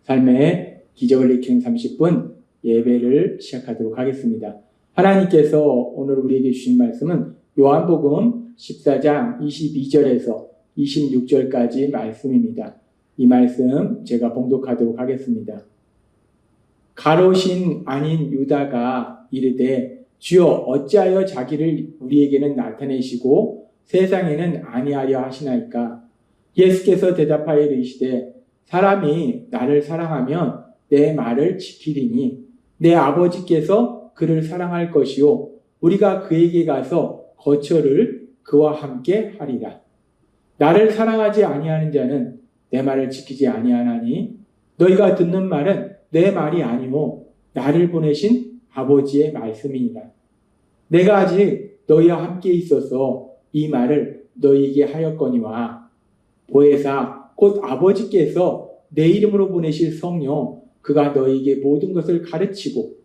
삶의 기적을 일으키는 30분 예배를 시작하도록 하겠습니다. 하나님께서 오늘 우리에게 주신 말씀은 요한복음 14장 22절에서 26절까지 말씀입니다. 이 말씀 제가 봉독하도록 하겠습니다. 가롯인 아닌 유다가 이르되 주여 어찌하여 자기를 우리에게는 나타내시고 세상에는 아니하려 하시나이까. 예수께서 대답하여 이르시되 사람이 나를 사랑하면 내 말을 지키리니 내 아버지께서 그를 사랑할 것이요 우리가 그에게 가서 거처를 그와 함께 하리라. 나를 사랑하지 아니하는 자는 내 말을 지키지 아니하나니 너희가 듣는 말은 내 말이 아니오 나를 보내신 아버지의 말씀이니라. 내가 아직 너희와 함께 있어서 이 말을 너희에게 하였거니와 보혜사 곧 아버지께서 내 이름으로 보내실 성령 그가 너희에게 모든 것을 가르치고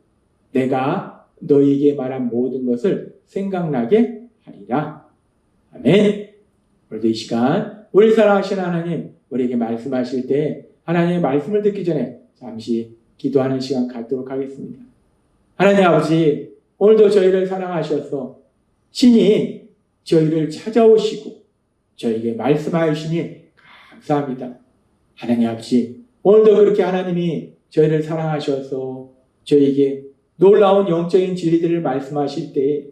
내가 너희에게 말한 모든 것을 생각나게 하리라. 아멘. 오늘도 이 시간 우리 사랑하시는 하나님 우리에게 말씀하실 때 하나님의 말씀을 듣기 전에 잠시 기도하는 시간 갖도록 하겠습니다. 하나님 아버지 오늘도 저희를 사랑하셔서 친히 저희를 찾아오시고 저희에게 말씀하여 주시니 감사합니다. 하나님 아버지 오늘도 그렇게 하나님이 저희를 사랑하셔서 저희에게 놀라운 영적인 진리들을 말씀하실 때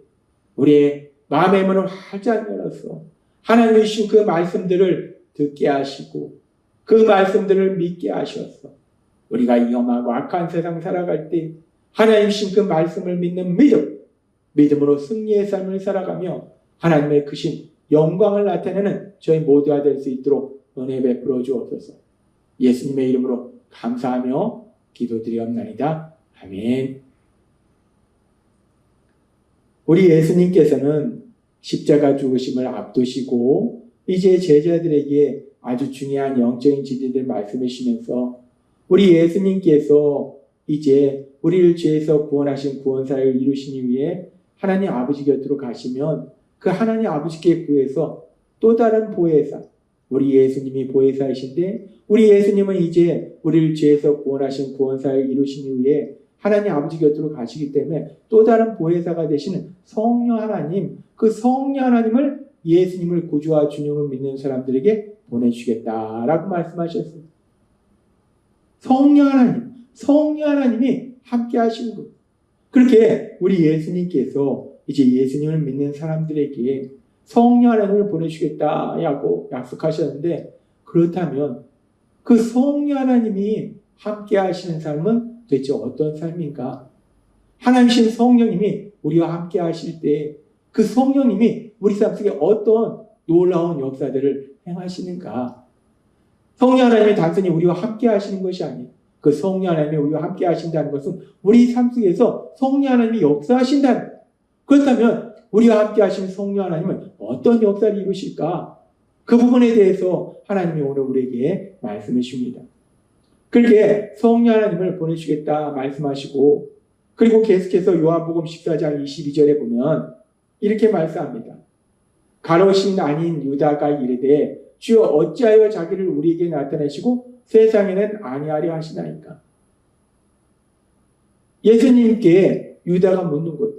우리의 마음의 문을 활짝 열어서 하나님이 주신 그 말씀들을 듣게 하시고 그 말씀들을 믿게 하셔서 우리가 위험하고 악한 세상 살아갈 때 하나님 주신 그 말씀을 믿는 믿음으로 승리의 삶을 살아가며 하나님의 크신 영광을 나타내는 저희 모두가 될 수 있도록 은혜 베풀어 주옵소서. 예수님의 이름으로 감사하며 기도드리옵나이다. 아멘. 우리 예수님께서는 십자가 죽으심을 앞두시고 이제 제자들에게 아주 중요한 영적인 진리들 말씀해 주시면서 우리 예수님께서 이제 우리를 죄에서 구원하신 구원사를 이루시기 위해 하나님 아버지 곁으로 가시면 그 하나님 아버지께 구해서 또 다른 보혜사 우리 예수님이 보혜사이신데 우리 예수님은 이제 우리를 죄에서 구원하신 구원사를 이루시기 위해 하나님 아버지 곁으로 가시기 때문에 또 다른 보혜사가 되시는 성령 하나님 그 성령 하나님을 예수님을 구주와 주님을 믿는 사람들에게 보내주겠다라고 말씀하셨습니다. 성령 하나님이 함께 하시는 것. 그렇게 우리 예수님께서 이제 예수님을 믿는 사람들에게 성령 하나님을 보내주겠다고 약속하셨는데 그렇다면 그 성령 하나님이 함께 하시는 삶은 도대체 어떤 삶인가? 하나님이신 성령님이 우리와 함께 하실 때 그 성령님이 우리 삶 속에 어떤 놀라운 역사들을 행하시는가? 성령 하나님이 단순히 우리와 함께 하시는 것이 아니에요. 그 성령 하나님이 우리와 함께 하신다는 것은 우리 삶 속에서 성령 하나님이 역사하신다는 거예요. 그렇다면 우리와 함께 하신 성령 하나님은 어떤 역사를 이루실까? 그 부분에 대해서 하나님이 오늘 우리에게 말씀해 주십니다. 그렇게 성령 하나님을 보내주겠다 말씀하시고 그리고 계속해서 요한복음 14장 22절에 보면 이렇게 말씀합니다. 가롯인 아닌 유다가 이르되 주여 어찌하여 자기를 우리에게 나타내시고 세상에는 아니하려 하시나이까. 예수님께 유다가 묻는 거예요.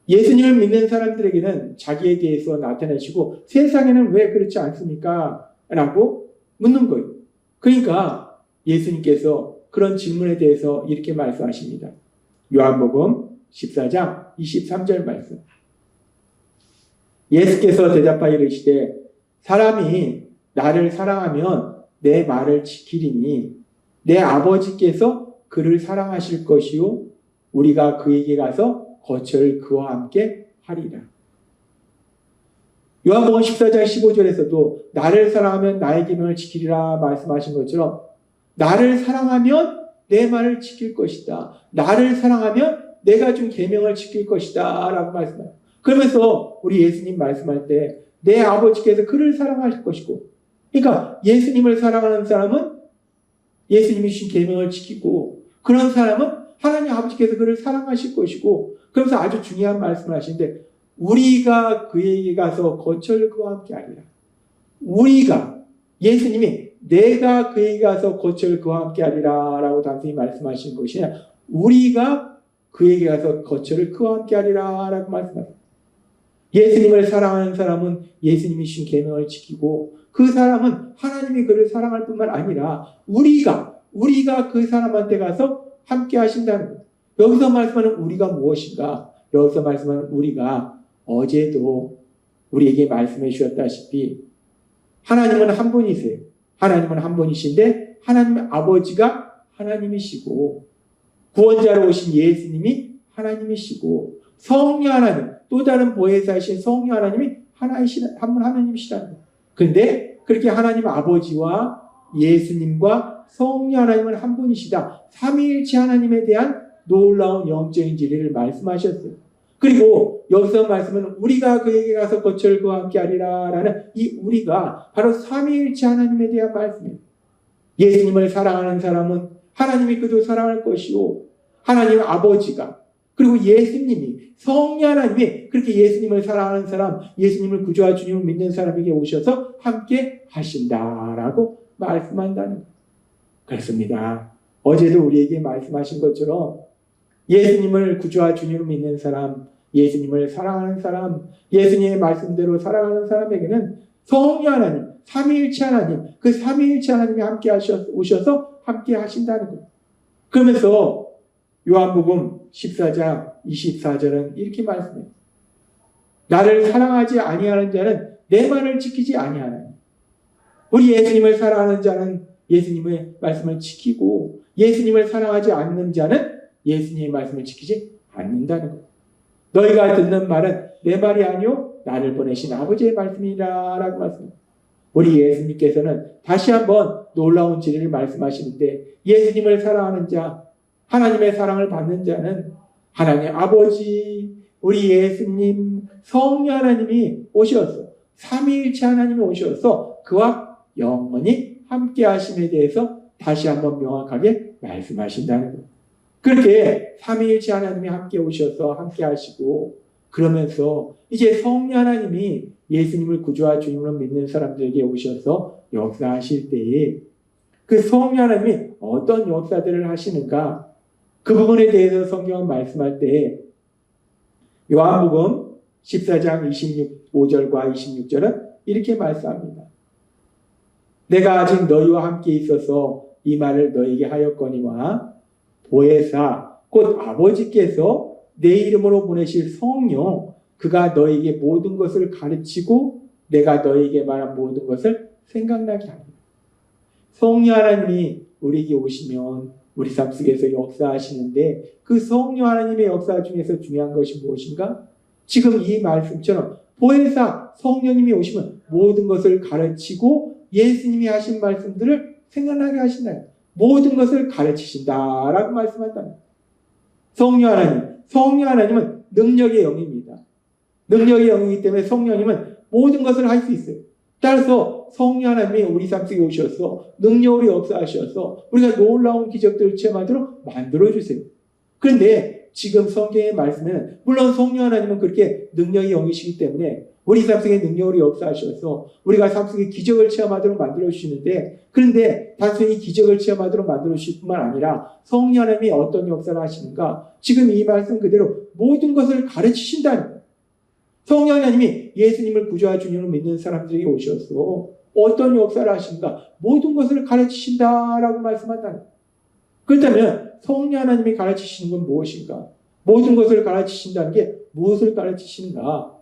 예수님을 믿는 사람들에게는 자기에 대해서 나타내시고 세상에는 왜 그렇지 않습니까? 라고 묻는 거예요. 그러니까 예수님께서 그런 질문에 대해서 이렇게 말씀하십니다. 요한복음 14장 23절 말씀. 예수께서 대답하여 이르시되 사람이 나를 사랑하면 내 말을 지키리니 내 아버지께서 그를 사랑하실 것이요 우리가 그에게 가서 거처를 그와 함께 하리라. 요한복음 14장 15절에서도 나를 사랑하면 나의 계명을 지키리라 말씀하신 것처럼 나를 사랑하면 내 말을 지킬 것이다. 나를 사랑하면 내가 준 계명을 지킬 것이다 라고 말씀해요. 그러면서 우리 예수님 말씀할 때 내 아버지께서 그를 사랑하실 것이고 그러니까 예수님을 사랑하는 사람은 예수님이 주신 계명을 지키고 그런 사람은 하나님 아버지께서 그를 사랑하실 것이고 그러면서 아주 중요한 말씀을 하시는데 우리가 그에게 가서 거처를 그와 함께 하리라. 우리가 예수님이 내가 그에게 가서 거처를 그와 함께 하리라 라고 단순히 말씀하신 것이 아니라 우리가 그에게 가서 거처를 그와 함께 하리라 라고 말씀하십니다. 예수님을 사랑하는 사람은 예수님이 주신 계명을 지키고 그 사람은 하나님이 그를 사랑할 뿐만 아니라 우리가 그 사람한테 가서 함께 하신다는 거예요. 여기서 말씀하는 우리가 무엇인가? 여기서 말씀하는 우리가 어제도 우리에게 말씀해 주셨다시피 하나님은 한 분이세요. 하나님은 한 분이신데 하나님의 아버지가 하나님이시고 구원자로 오신 예수님이 하나님이시고 성령 하나님, 또 다른 보혜사이신 성령 하나님이 한 분 하나님이시라는 거예요. 그런데 그렇게 하나님 아버지와 예수님과 성령 하나님은 한 분이시다. 삼위일체 하나님에 대한 놀라운 영적인 진리를 말씀하셨어요. 그리고 여기서 말씀은 우리가 그에게 가서 거처를 그와 함께 하리라 라는 이 우리가 바로 삼위일체 하나님에 대한 말씀이에요. 예수님을 사랑하는 사람은 하나님이 그도 사랑할 것이요 하나님 아버지가 그리고 예수님이 성령 하나님이 그렇게 예수님을 사랑하는 사람, 예수님을 구주와 주님을 믿는 사람에게 오셔서 함께 하신다라고 말씀한다는 거예요. 그렇습니다. 어제도 우리에게 말씀하신 것처럼 예수님을 구주와 주님을 믿는 사람, 예수님을 사랑하는 사람, 예수님의 말씀대로 살아가는 사람에게는 성령 하나님, 삼위일체 하나님, 그 삼위일체 하나님이 함께 오셔서 함께 하신다는 거예요. 그러면서 요한복음 14장 24절은 이렇게 말씀해요. 나를 사랑하지 아니하는 자는 내 말을 지키지 아니하나니. 우리 예수님을 사랑하는 자는 예수님의 말씀을 지키고 예수님을 사랑하지 않는 자는 예수님의 말씀을 지키지 않는다는 거예요. 너희가 듣는 말은 내 말이 아니요 나를 보내신 아버지의 말씀이라 라고 말씀합니다. 우리 예수님께서는 다시 한번 놀라운 진리를 말씀하시는데 예수님을 사랑하는 자, 하나님의 사랑을 받는 자는 하나님 아버지, 우리 예수님, 성령 하나님이 오셔서 삼위일체 하나님이 오셔서 그와 영원히 함께 하심에 대해서 다시 한번 명확하게 말씀하신다는 거예요. 그렇게 삼위일체 하나님이 함께 오셔서 함께 하시고 그러면서 이제 성령 하나님이 예수님을 구주와 주님으로 믿는 사람들에게 오셔서 역사하실 때에 그 성령 하나님이 어떤 역사들을 하시는가 그 부분에 대해서 성경은 말씀할 때 요한복음 14장 25절과 26절은 이렇게 말씀합니다. 내가 아직 너희와 함께 있어서 이 말을 너희에게 하였거니와 보혜사 곧 아버지께서 내 이름으로 보내실 성령 그가 너희에게 모든 것을 가르치고 내가 너희에게 말한 모든 것을 생각나게 합니다. 성령 하나님이 우리에게 오시면 우리 삶 속에서 역사하시는데 그 성령 하나님의 역사 중에서 중요한 것이 무엇인가? 지금 이 말씀처럼 보혜사 성령님이 오시면 모든 것을 가르치고 예수님이 하신 말씀들을 생각나게 하신다. 모든 것을 가르치신다라고 말씀한다. 성령 하나님은 능력의 영입니다. 능력의 영이기 때문에 성령님은 모든 것을 할 수 있어요. 따라서 성령 하나님이 우리 삶 속에 오셔서 능력으로 역사하셔서 우리가 놀라운 기적들을 체험하도록 만들어주세요. 그런데 지금 성경의 말씀에는 물론 성령 하나님은 그렇게 능력의 영이시기 때문에 우리 삶 속에 능력으로 역사하셔서 우리가 삶 속에 기적을 체험하도록 만들어주시는데 그런데 단순히 기적을 체험하도록 만들어주실 뿐만 아니라 성령 하나님이 어떤 역사를 하시는가 지금 이 말씀 그대로 모든 것을 가르치신다는 거예요. 성령 하나님이 예수님을 구주와 주님으로 믿는 사람들에게 오셔서 어떤 역사를 하신가 모든 것을 가르치신다라고 말씀한다는 거예요. 그렇다면 성령 하나님이 가르치시는 건 무엇인가? 모든 것을 가르치신다는 게 무엇을 가르치시는가?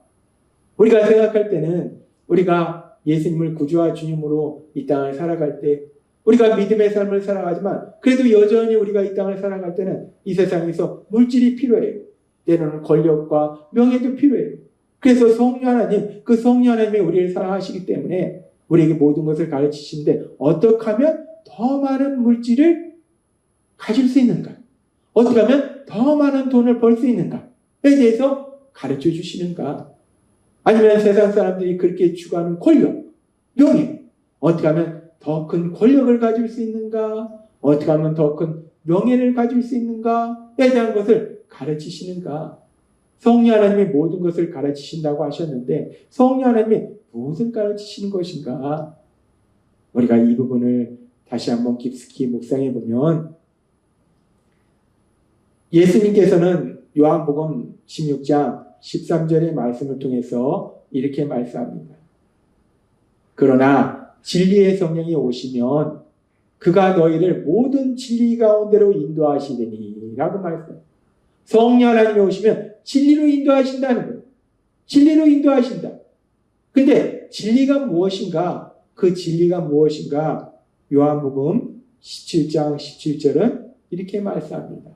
우리가 생각할 때는 우리가 예수님을 구주와 주님으로 이 땅을 살아갈 때 우리가 믿음의 삶을 살아가지만 그래도 여전히 우리가 이 땅을 살아갈 때는 이 세상에서 물질이 필요해요. 때로는 권력과 명예도 필요해요. 그래서 성령 하나님, 그 성령 하나님이 우리를 사랑하시기 때문에 우리에게 모든 것을 가르치시는데 어떻게 하면 더 많은 물질을 가질 수 있는가? 어떻게 하면 더 많은 돈을 벌 수 있는가에 대해서 가르쳐 주시는가? 아니면 세상 사람들이 그렇게 추구하는 권력, 명예, 어떻게 하면 더 큰 권력을 가질 수 있는가? 어떻게 하면 더 큰 명예를 가질 수 있는가에 대한 것을 가르치시는가? 성령 하나님이 모든 것을 가르치신다고 하셨는데 성령 하나님이 무엇을 가르치시는 것인가? 우리가 이 부분을 다시 한번 깊숙이 묵상해 보면 예수님께서는 요한복음 16장 13절의 말씀을 통해서 이렇게 말씀합니다. 그러나 진리의 성령이 오시면 그가 너희를 모든 진리 가운데로 인도하시리니 라고 말씀합니다. 성령 하나님이 오시면 진리로 인도하신다는 거예요. 진리로 인도하신다. 근데 진리가 무엇인가? 그 진리가 무엇인가? 요한복음 17장 17절은 이렇게 말씀합니다.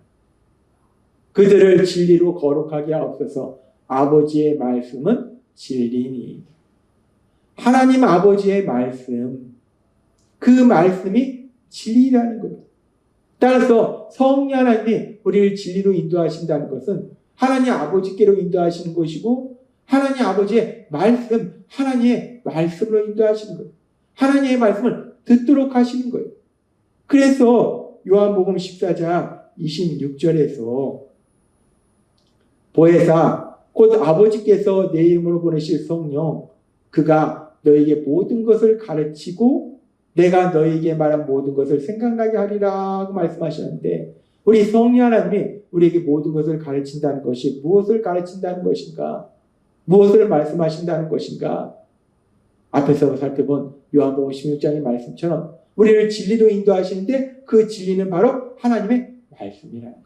그들을 진리로 거룩하게 하옵소서. 아버지의 말씀은 진리니. 하나님 아버지의 말씀, 그 말씀이 진리라는 거예요. 따라서 성령 하나님이 우리를 진리로 인도하신다는 것은 하나님 아버지께로 인도하시는 것이고 하나님 아버지의 말씀, 하나님의 말씀으로 인도하시는 거예요. 하나님의 말씀을 듣도록 하시는 거예요. 그래서 요한복음 14장 26절에서 보혜사 곧 아버지께서 내 이름으로 보내실 성령 그가 너에게 모든 것을 가르치고 내가 너에게 말한 모든 것을 생각나게 하리라고 말씀하셨는데 우리 성령 하나님이 우리에게 모든 것을 가르친다는 것이 무엇을 가르친다는 것인가? 무엇을 말씀하신다는 것인가? 앞에서 살펴본 요한복음 16장의 말씀처럼 우리를 진리로 인도하시는데 그 진리는 바로 하나님의 말씀이라는 거예요.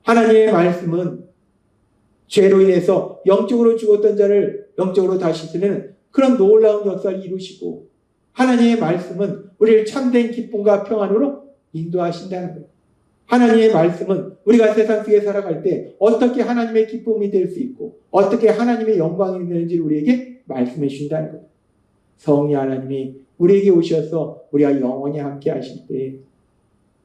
하나님의 말씀은 죄로 인해서 영적으로 죽었던 자를 영적으로 다시 살리는 그런 놀라운 역사를 이루시고 하나님의 말씀은 우리를 참된 기쁨과 평안으로 인도하신다는 거예요. 하나님의 말씀은 우리가 세상 속에 살아갈 때 어떻게 하나님의 기쁨이 될 수 있고 어떻게 하나님의 영광이 되는지를 우리에게 말씀해 주신다는 거예요. 성령 하나님이 우리에게 오셔서 우리가 영원히 함께 하실 때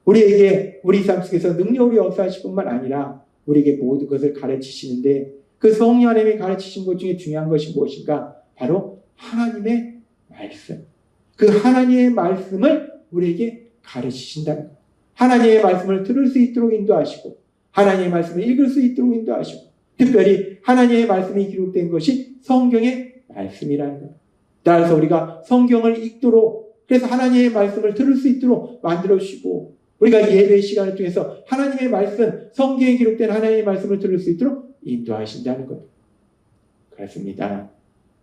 우리에게 우리 삶 속에서 능력으로 역사하실 뿐만 아니라 우리에게 모든 것을 가르치시는데 그 성령 하나님이 가르치신 것 중에 중요한 것이 무엇인가? 바로 하나님의 말씀. 그 하나님의 말씀을 우리에게 가르치신다는 거예요. 하나님의 말씀을 들을 수 있도록 인도하시고 하나님의 말씀을 읽을 수 있도록 인도하시고 특별히 하나님의 말씀이 기록된 것이 성경의 말씀이라는 거예요. 따라서 우리가 성경을 읽도록 그래서 하나님의 말씀을 들을 수 있도록 만들어주시고 우리가 예배 시간을 통해서 하나님의 말씀, 성경에 기록된 하나님의 말씀을 들을 수 있도록 인도하신다는 것. 그렇습니다.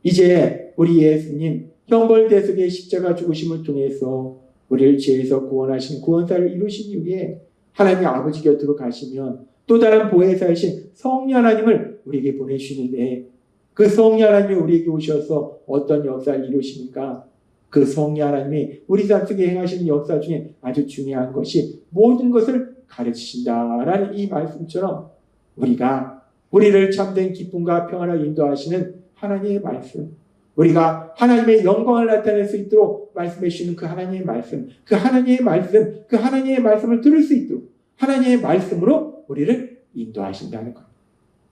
이제 우리 예수님 형벌대속의 십자가 죽으심을 통해서 우리를 죄에서 구원하신 구원사를 이루신 이후에 하나님 아버지 곁으로 가시면 또 다른 보혜사이신 성령 하나님을 우리에게 보내주시는데 그 성령 하나님이 우리에게 오셔서 어떤 역사를 이루십니까? 그 성령 하나님이 우리 삶 속에 행하시는 역사 중에 아주 중요한 것이 모든 것을 가르치신다라는 이 말씀처럼 우리가 우리를 참된 기쁨과 평안을 인도하시는 하나님의 말씀, 우리가 하나님의 영광을 나타낼 수 있도록 말씀해 주시는 그 하나님의 말씀, 그 하나님의 말씀, 그 하나님의 말씀을 들을 수 있도록 하나님의 말씀으로 우리를 인도하신다는 것.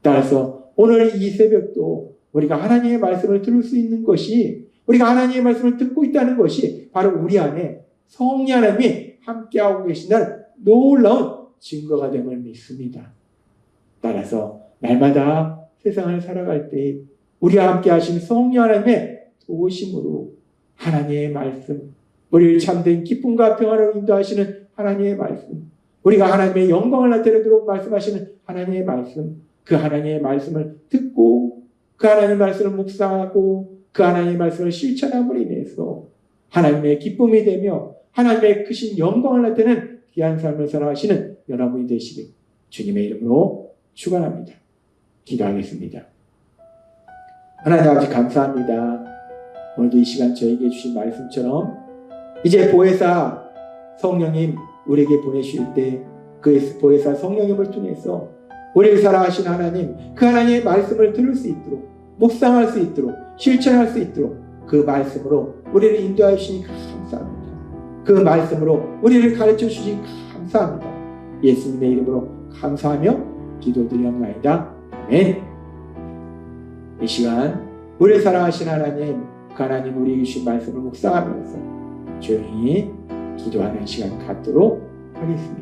따라서 오늘 이 새벽도 우리가 하나님의 말씀을 들을 수 있는 것이 우리가 하나님의 말씀을 듣고 있다는 것이 바로 우리 안에 성령 하나님이 함께하고 계신다는 놀라운 증거가 됨을 믿습니다. 따라서 날마다 세상을 살아갈 때 우리와 함께 하신 성령 하나님의 도우심으로 하나님의 말씀, 우리를 참된 기쁨과 평안으로 인도하시는 하나님의 말씀, 우리가 하나님의 영광을 나타내도록 말씀하시는 하나님의 말씀, 그 하나님의 말씀을 듣고 그 하나님의 말씀을 묵상하고 그 하나님의 말씀을 실천함으로 인해서 하나님의 기쁨이 되며 하나님의 크신 영광을 나타내는 귀한 삶을 살아가시는 여러분이 되시길 주님의 이름으로 축원합니다. 기도하겠습니다. 하나님 아버지 감사합니다. 오늘도 이 시간 저에게 주신 말씀처럼 이제 보혜사 성령님 우리에게 보내실 때 그 보혜사 성령님을 통해서 우리를 사랑하신 하나님 그 하나님의 말씀을 들을 수 있도록 묵상할 수 있도록 실천할 수 있도록 그 말씀으로 우리를 인도하여 주시니 감사합니다. 그 말씀으로 우리를 가르쳐 주시니 감사합니다. 예수님의 이름으로 감사하며 기도드리옵나이다. 아멘. 이 시간 우리를 사랑하신 하나님 그 하나님 우리에게 주신 말씀을 묵상하면서 조용히 기도하는 시간 갖도록 하겠습니다.